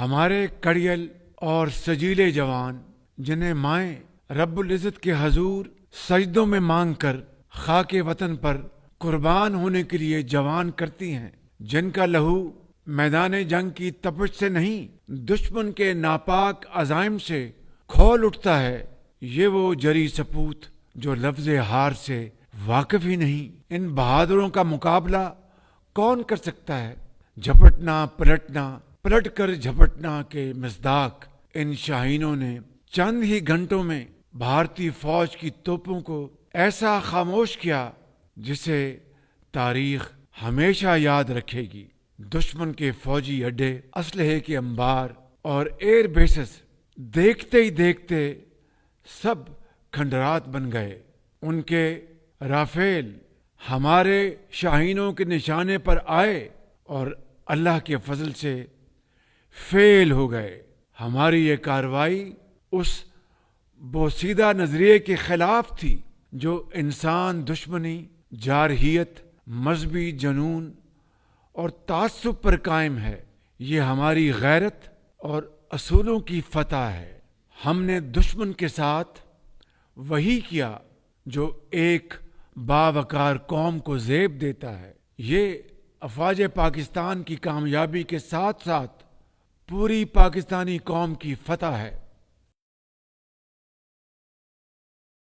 ہمارے کڑیل اور سجیلے جوان جنہیں مائیں رب العزت کے حضور سجدوں میں مانگ کر خاک وطن پر قربان ہونے کے لیے جوان کرتی ہیں، جن کا لہو میدان جنگ کی تپش سے نہیں دشمن کے ناپاک عزائم سے کھول اٹھتا ہے، یہ وہ جری سپوت جو لفظ ہار سے واقف ہی نہیں۔ ان بہادروں کا مقابلہ کون کر سکتا ہے؟ جھپٹنا پلٹنا پلٹ کر جھپٹنا کے مصداق ان شاہینوں نے چند ہی گھنٹوں میں بھارتی فوج کی توپوں کو ایسا خاموش کیا جسے تاریخ ہمیشہ یاد رکھے گی۔ دشمن کے فوجی اڈے، اسلحے کے انبار اور ایئر بیسز دیکھتے ہی دیکھتے سب کھنڈرات بن گئے۔ ان کے رافیل ہمارے شاہینوں کے نشانے پر آئے اور اللہ کے فضل سے فیل ہو گئے۔ ہماری یہ کارروائی اس بوسیدہ نظریے کے خلاف تھی جو انسان دشمنی، جارحیت، مذہبی جنون اور تعصب پر قائم ہے۔ یہ ہماری غیرت اور اصولوں کی فتح ہے۔ ہم نے دشمن کے ساتھ وہی کیا جو ایک باوقار قوم کو زیب دیتا ہے۔ یہ افواج پاکستان کی کامیابی کے ساتھ ساتھ پوری پاکستانی قوم کی فتح ہے۔